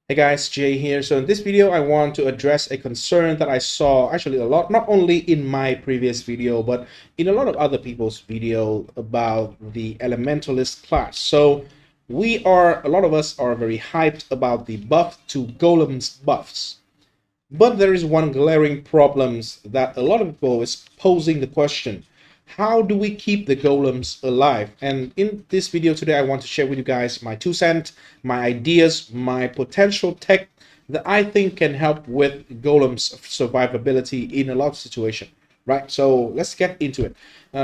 Hey guys, Jay here. So in this video, I want to address a concern that I saw actually a lot, not only in my previous video, but in a lot of other people's video about the Elementalist class. So a lot of us are very hyped about the buff to Golem's buffs. But there is one glaring problem that a lot of people is posing the question: how do we keep the golems alive? And in this video today, I want to share with you guys my 2 cents, my ideas, my potential tech that I think can help with golems survivability in a lot of situations. Right, so let's get into it.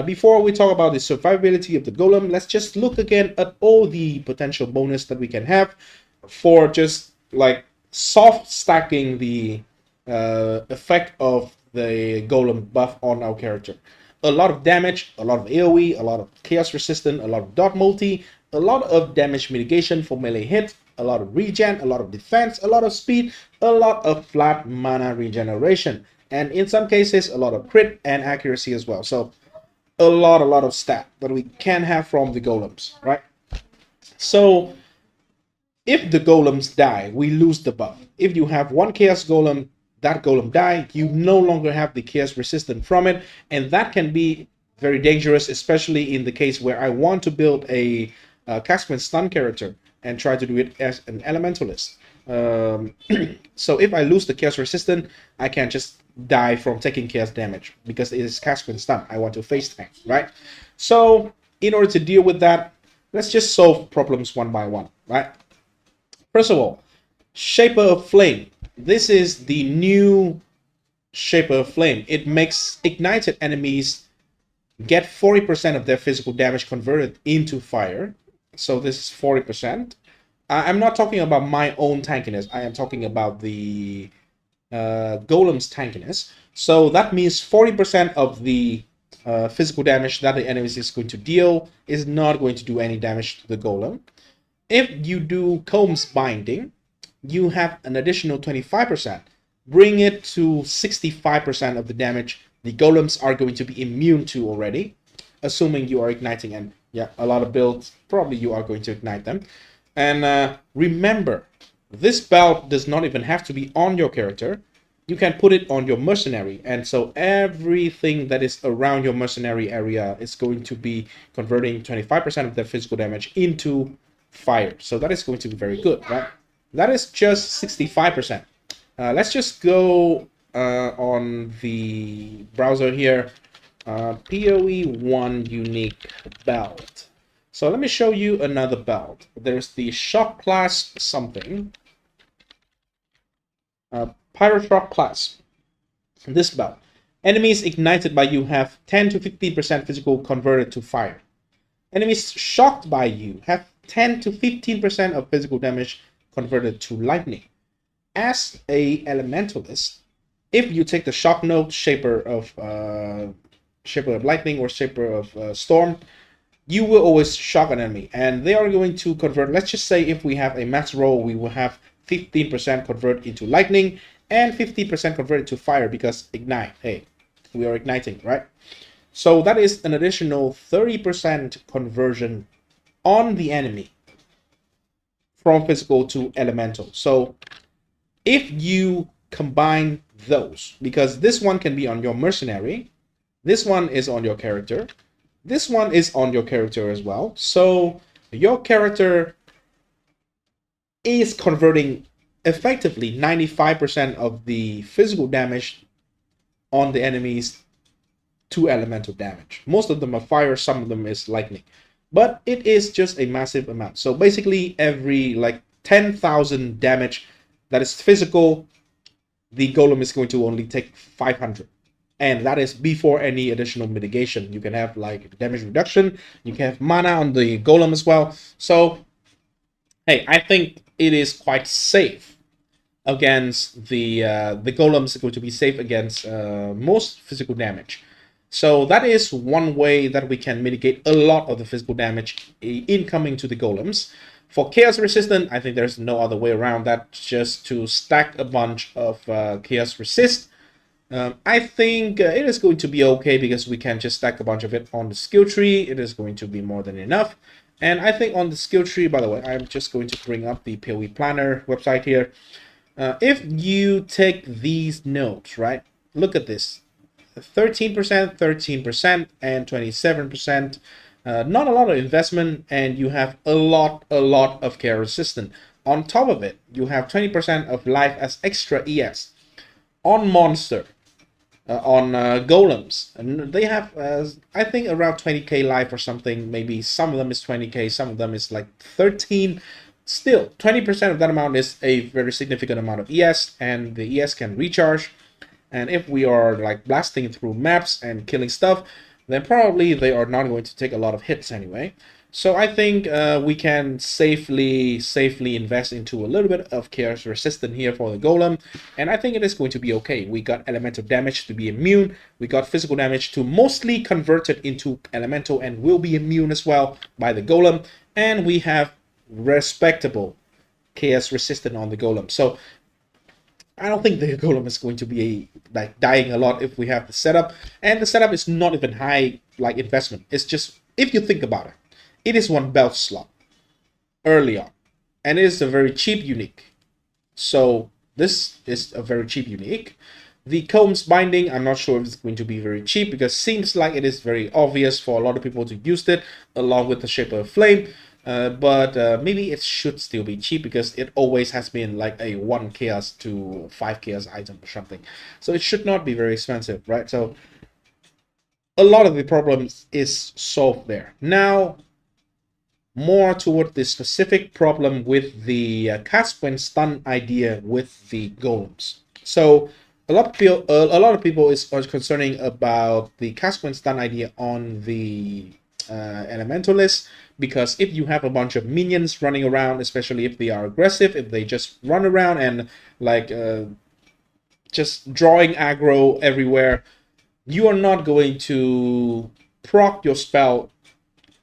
Before we talk about the survivability of the golem, let's just look again at all the potential bonus that we can have for just like soft stacking the effect of the golem buff on our character. A lot of damage, a lot of AoE, a lot of chaos resistant, a lot of dot multi, a lot of damage mitigation for melee hit, a lot of regen, a lot of defense, a lot of speed, a lot of flat mana regeneration, and in some cases a lot of crit and accuracy as well. So a lot of stat that we can have from the golems, right? So if the golems die, we lose the buff. If you have one chaos golem, that golem die, you no longer have the chaos resistant from it, and that can be very dangerous, especially in the case where I want to build a cast when stun character and try to do it as an elementalist. So if I lose the chaos resistant, I can just die from taking chaos damage because it is cast when stun. I want to face tank, right? So in order to deal with that, let's just solve problems one by one, right? First of all, Shaper of Flame. This is the new Shaper of Flame. It makes ignited enemies get 40% of their physical damage converted into fire. So this is 40%. I'm not talking about my own tankiness. I am talking about the golem's tankiness. So that means 40% of the physical damage that the enemy is going to deal is not going to do any damage to the golem. If you do Comb's Binding, you have an additional 25%. Bring it to 65% of the damage the golems are going to be immune to already, assuming you are igniting. And yeah, a lot of builds, probably you are going to ignite them. And remember, this belt does not even have to be on your character. You can put it on your mercenary. And so everything that is around your mercenary area is going to be converting 25% of their physical damage into fire. So that is going to be very good, right? That is just 65%. Let's just go on the browser here. POE1 unique belt. So let me show you another belt. There's the shock class something. Pyro shock class. This belt. Enemies ignited by you have 10 to 15% physical converted to fire. Enemies shocked by you have 10 to 15% of physical damage converted to lightning. As a elementalist, if you take the shock node, Shaper of Lightning or Shaper of Storm, you will always shock an enemy, and they are going to convert. Let's just say if we have a max roll, we will have 15% convert into lightning and 50% converted to fire because ignite. Hey, we are igniting, right? So that is an additional 30% conversion on the enemy from physical to elemental. So if you combine those, because this one can be on your mercenary, this one is on your character, this one is on your character as well. So your character is converting effectively 95% of the physical damage on the enemies to elemental damage. Most of them are fire, some of them is lightning. But it is just a massive amount. So basically every like 10,000 damage that is physical, the golem is going to only take 500. And that is before any additional mitigation. You can have like damage reduction. You can have mana on the golem as well. So, hey, I think it is quite safe against the golems are going to be safe against most physical damage. So that is one way that we can mitigate a lot of the physical damage incoming to the golems. For chaos resistant, I think there's no other way around that, just to stack a bunch of chaos resist. I think it is going to be okay because we can just stack a bunch of it on the skill tree. It is going to be more than enough. And I think on the skill tree, by the way, I'm just going to bring up the POE Planner website here. If you take these nodes, right, look at this, 13%, 13%, and 27%. Not a lot of investment, and you have a lot of care resistant. On top of it, you have 20% of life as extra ES on monster, on golems, and they have I think around 20k life or something. Maybe some of them is 20k, some of them is like 13. Still, 20% of that amount is a very significant amount of ES, and the ES can recharge. And if we are like blasting through maps and killing stuff, then probably they are not going to take a lot of hits anyway. So I think we can safely invest into a little bit of chaos resistance here for the golem, and I think it is going to be okay. We got elemental damage to be immune, we got physical damage to mostly converted into elemental and will be immune as well by the golem, and we have respectable chaos resistant on the golem. So I don't think the golem is going to be like dying a lot if we have the setup, and the setup is not even high like investment. It's just, if you think about it, it is one belt slot early on, and it is a very cheap unique. So this is a very cheap unique. The Combs binding, I'm not sure if it's going to be very cheap, because it seems like it is very obvious for a lot of people to use it along with the Shaper of Flame. But maybe it should still be cheap, because it always has been like a 1 chaos to 5 chaos item or something. So it should not be very expensive, right? So a lot of the problems is solved there. Now, more toward the specific problem with the cast when stun idea with the golems. So a lot of people are concerning about the cast when stun idea on the elementalist, because if you have a bunch of minions running around, especially if they are aggressive, if they just run around and like just drawing aggro everywhere, you are not going to proc your spell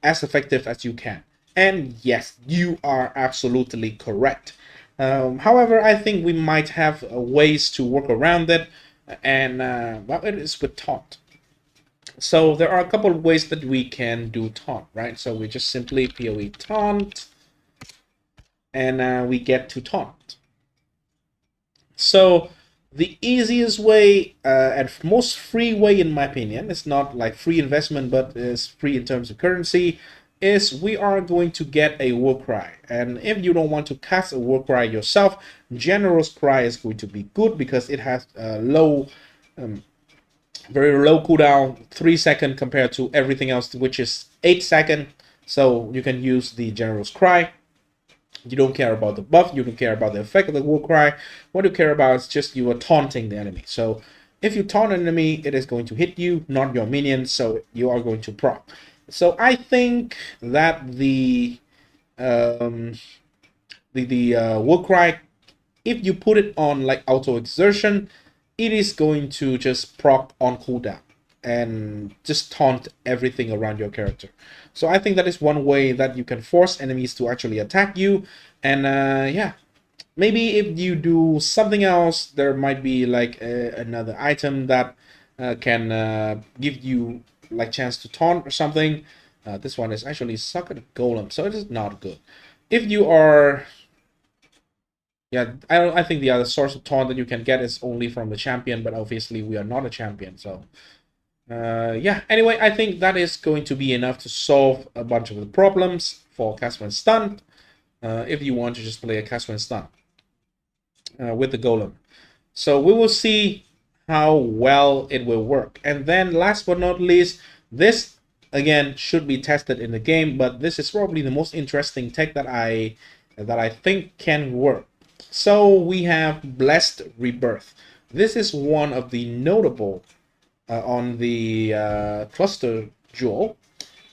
as effective as you can. And yes, you are absolutely correct. However, I think we might have ways to work around it, and well, it is with Taunt. So there are a couple of ways that we can do Taunt, right? So we just simply POE Taunt, and we get to Taunt. So the easiest way and most free way, in my opinion, it's not like free investment, but is free in terms of currency, is we are going to get a war cry. And if you don't want to cast a war cry yourself, General's Cry is going to be good, because it has low very low cooldown, 3 seconds compared to everything else, which is 8 seconds. So you can use the General's Cry. You don't care about the buff, you don't care about the effect of the war cry. What you care about is just you are taunting the enemy. So if you taunt an enemy, it is going to hit you, not your minions, so you are going to proc. So I think that the war cry, if you put it on like auto exertion, it is going to just proc on cooldown and just taunt everything around your character. So I think that is one way that you can force enemies to actually attack you. And yeah, maybe if you do something else, there might be like another item that can give you like chance to taunt or something. This one is actually suck at golem, so it is not good. If you are, yeah, I think the other source of taunt that you can get is only from the champion, but obviously we are not a champion, so yeah. Anyway, I think that is going to be enough to solve a bunch of the problems for cast when stun. If you want to just play a cast when stun with the golem, so we will see how well it will work. And then last but not least, this again should be tested in the game, but this is probably the most interesting tech that I think can work. So we have Blessed Rebirth. This is one of the notable on the cluster jewel,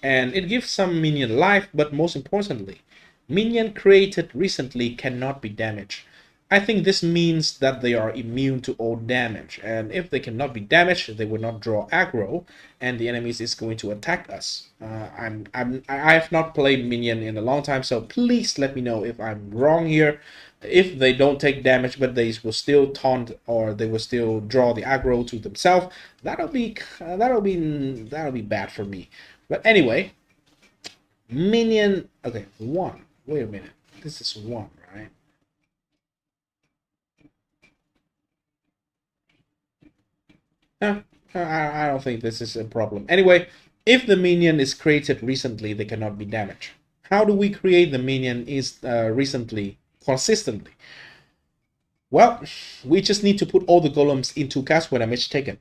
and it gives some minion life, but most importantly, minion created recently cannot be damaged. I think this means that they are immune to all damage, and if they cannot be damaged, they will not draw aggro, and the enemies is going to attack us. I have not played minion in a long time, so please let me know if I'm wrong here. If they don't take damage, but they will still taunt, or they will still draw the aggro to themselves, that'll be bad for me. But anyway, minion. Okay, 1. Wait a minute. This is 1, right? I don't think this is a problem. Anyway, if the minion is created recently, they cannot be damaged. How do we create the minion is recently, consistently? Well, we just need to put all the golems into cast when damage taken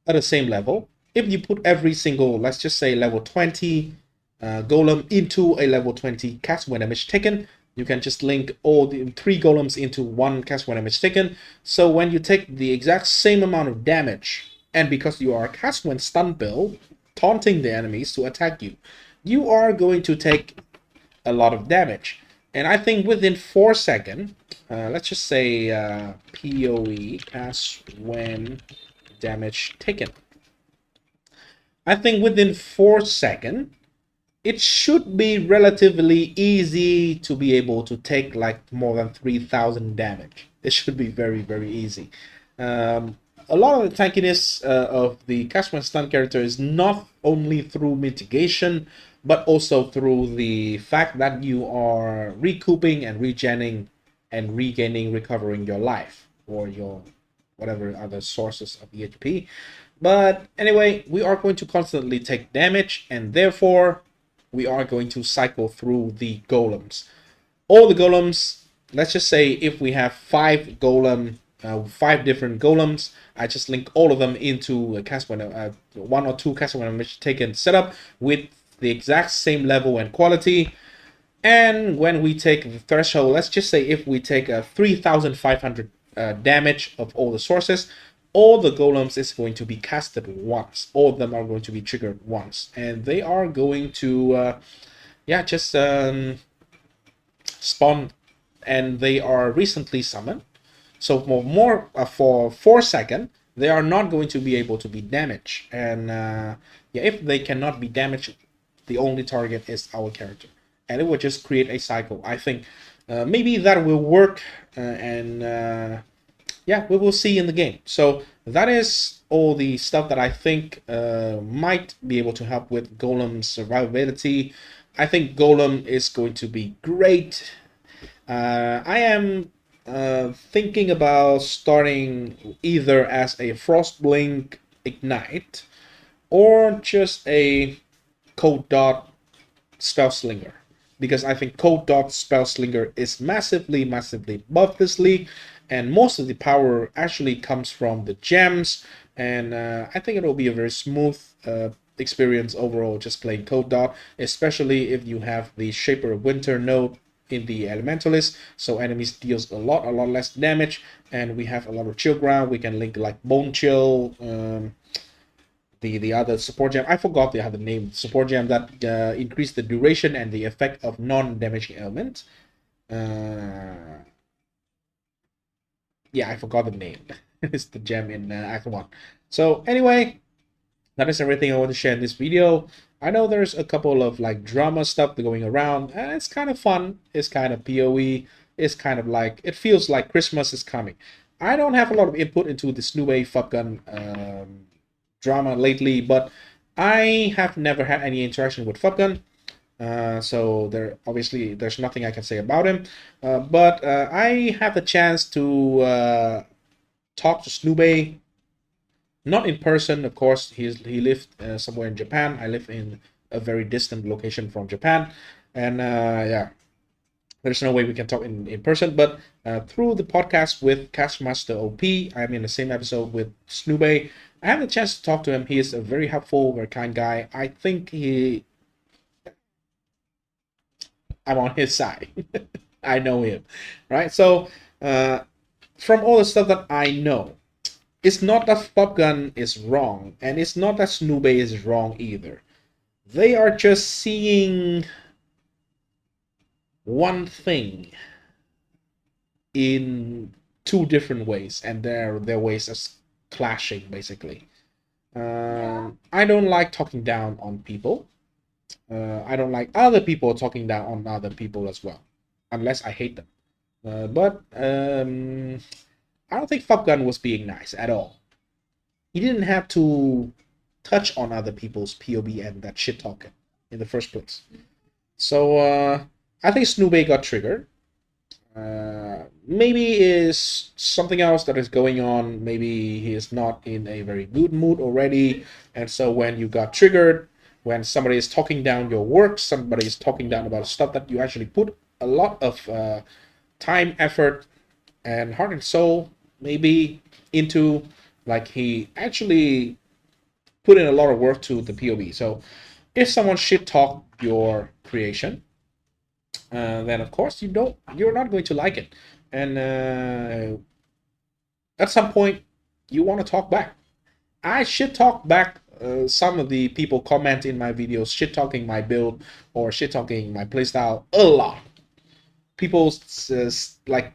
at the same level. If you put every single, let's just say level 20 golem into a level 20 cast when damage taken, you can just link all the 3 golems into 1 cast when damage taken. So when you take the exact same amount of damage, and because you are cast when stun build, taunting the enemies to attack you, you are going to take a lot of damage. And I think within 4 seconds, let's just say POE cast when damage taken. I think within 4 seconds, it should be relatively easy to be able to take like more than 3,000 damage. It should be very, very easy. A lot of the tankiness of the cast when stun character is not only through mitigation, but also through the fact that you are recouping and regenning and regaining, recovering your life or your whatever other sources of EHP. But anyway, we are going to constantly take damage, and therefore we are going to cycle through the golems. All the golems, let's just say if we have 5 golem, 5 different golems, I just link all of them into a cast when 1 or 2 cast when damage taken setup with the exact same level and quality. And when we take the threshold, let's just say if we take a 3,500 damage of all the sources, all the golems is going to be casted once. All of them are going to be triggered once, and they are going to just spawn, and they are recently summoned. So for 4 seconds, they are not going to be able to be damaged. And if they cannot be damaged, the only target is our character, and it will just create a cycle. I think maybe that will work, we will see in the game. So that is all the stuff that I think might be able to help with Golem's survivability. I think Golem is going to be great. I am thinking about starting either as a Frostblink Ignite or just a Code Dot Spellslinger, because I think Code Dot Spellslinger is massively buffed this league, and most of the power actually comes from the gems, and I think it will be a very smooth experience overall just playing Code Dot, especially if you have the Shaper of Winter node in the Elementalist, so enemies deals a lot less damage, and we have a lot of chill ground. We can link like Bone Chill, the other support gem. I forgot the other name. Support gem that increase the duration and the effect of non-damaging element. I forgot the name. It's the gem in Act 1. So anyway, that is everything I want to share in this video. I know there's a couple of like drama stuff going around, and it's kind of fun. It's kind of POE. It's kind of like, it feels like Christmas is coming. I don't have a lot of input into the Snoobe fucking drama lately, but I have never had any interaction with Fupgun. So there's nothing I can say about him. But I have the chance to talk to Snoobe. Not in person, of course. He lived somewhere in Japan. I live in a very distant location from Japan, and there's no way we can talk in person. But through the podcast with Castmaster OP, I'm in the same episode with Snoobe. I have the chance to talk to him. He is a very helpful, very kind guy. I think I'm on his side. I know him, right? So from all the stuff that I know, it's not that Popgun is wrong, and it's not that Snoobe is wrong either. They are just seeing one thing in 2 different ways, and their ways are clashing, basically. I don't like talking down on people. I don't like other people talking down on other people as well, unless I hate them. But I don't think Fupgun was being nice at all. He didn't have to touch on other people's POB and that shit talking in the first place. So I think Snoopy got triggered. Maybe is something else that is going on. Maybe he is not in a very good mood already, and so when you got triggered, when somebody is talking down your work, somebody is talking down about stuff that you actually put a lot of time, effort, and heart and soul maybe into, like he actually put in a lot of work to the POE. So if someone shit talk your creation, then of course you're not going to like it, and at some point you want to talk back. I shit talk back some of the people comment in my videos shit talking my build or shit talking my playstyle a lot. People like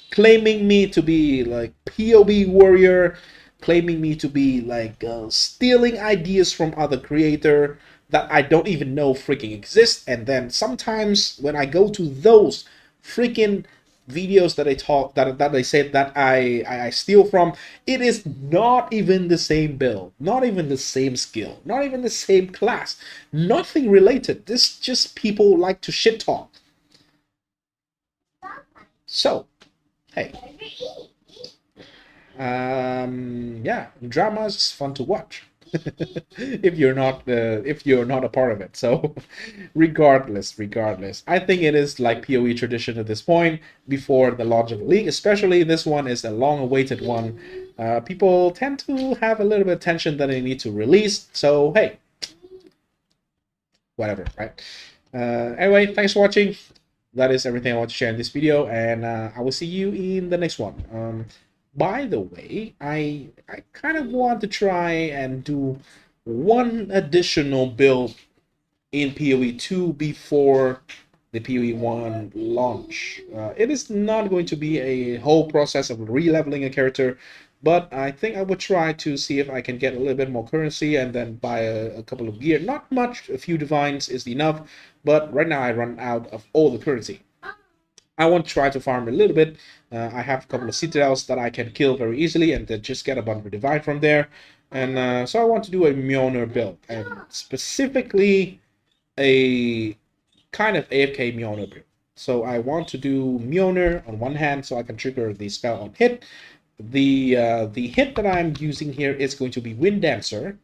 claiming me to be like POE warrior, claiming me to be like stealing ideas from other creator that I don't even know freaking exist. And then sometimes when I go to those freaking videos that they said that I steal from, it is not even the same build, not even the same skill, not even the same class, nothing related. This just people like to shit talk. So hey, yeah, drama is fun to watch if you're not a part of it. So regardless, I think it is like PoE tradition at this point before the launch of the league. Especially this one is a long-awaited one. People tend to have a little bit of tension that they need to release. So hey, whatever, right? Anyway, thanks for watching. That is everything I want to share in this video, and I will see you in the next one. By the way, I kind of want to try and do one additional build in POE2 before the POE1 launch. It is not going to be a whole process of re-leveling a character, but I think I would try to see if I can get a little bit more currency and then buy a couple of gear. Not much, a few divines is enough, but right now I run out of all the currency. I want to try to farm a little bit. I have a couple of citadels that I can kill very easily and then just get a bunch of divine from there. And so I want to do a Mjolnir build, and specifically a kind of AFK Mjolnir build. So I want to do Mjolnir on one hand so I can trigger the spell on hit. The hit that I'm using here is going to be Wind Dancer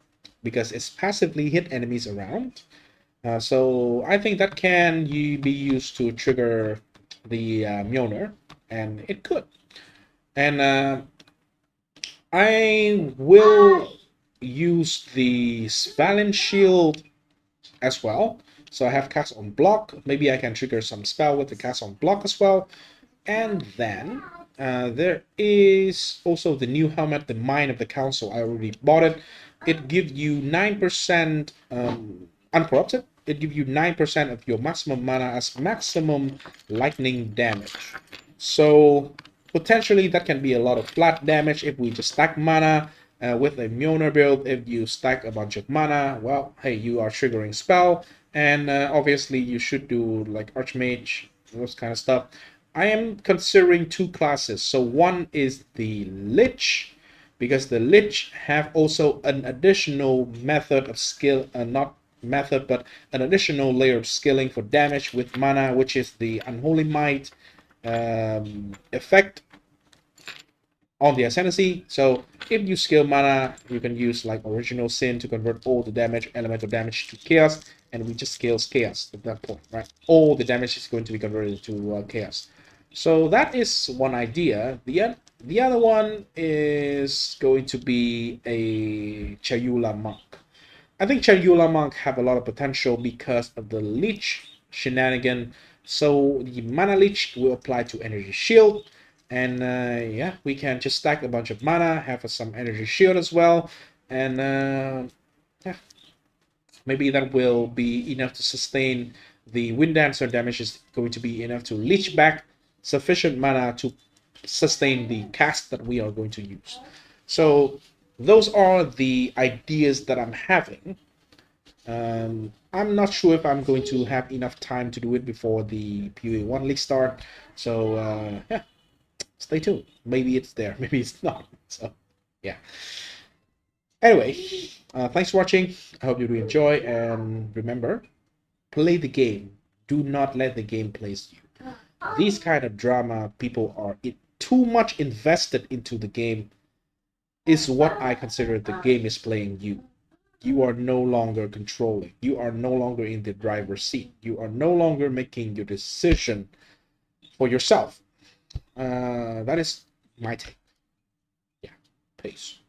because it's passively hit enemies around. So I think that can be used to trigger the Mjolnir, and it could. And I will use the Svalin Shield as well. So I have cast on block. Maybe I can trigger some spell with the cast on block as well. And then there is also the new helmet, the Mind of the Council. I already bought it. It gives you 9% uncorrupted. It gives you 9% of your maximum mana as maximum lightning damage. So potentially that can be a lot of flat damage if we just stack mana. With a Mjolnir build, if you stack a bunch of mana, well, hey, you are triggering spell, and obviously you should do like Archmage, those kind of stuff. I am considering two classes. So one is the Lich, because the Lich have also an additional method of skill, not method, but an additional layer of skilling for damage with mana, which is the Unholy Might effect on the ascendancy. So if you skill mana, you can use like Original Sin to convert all the damage, elemental damage to chaos, and we just scale chaos at that point, right? All the damage is going to be converted to chaos. So that is one idea. The other one is going to be a Chayula Monk. I think Chayula Monk have a lot of potential because of the Leech shenanigan. So the Mana Leech will apply to Energy Shield. And yeah, we can just stack a bunch of mana, have some Energy Shield as well. And yeah, maybe that will be enough to sustain the Wind Dancer damage is going to be enough to leech back sufficient mana to sustain the cast that we are going to use. So those are the ideas that I'm having. I'm not sure if I'm going to have enough time to do it before the POE1 league start. So yeah, stay tuned. Maybe it's there, maybe it's not. So yeah. Anyway, thanks for watching. I hope you do enjoy, and remember, play the game. Do not let the game place you. These kind of drama, people are too much invested into the game, is what I consider the game is playing you. You are no longer controlling. You are no longer in the driver's seat. You are no longer making your decision for yourself. That is my take. Yeah, peace.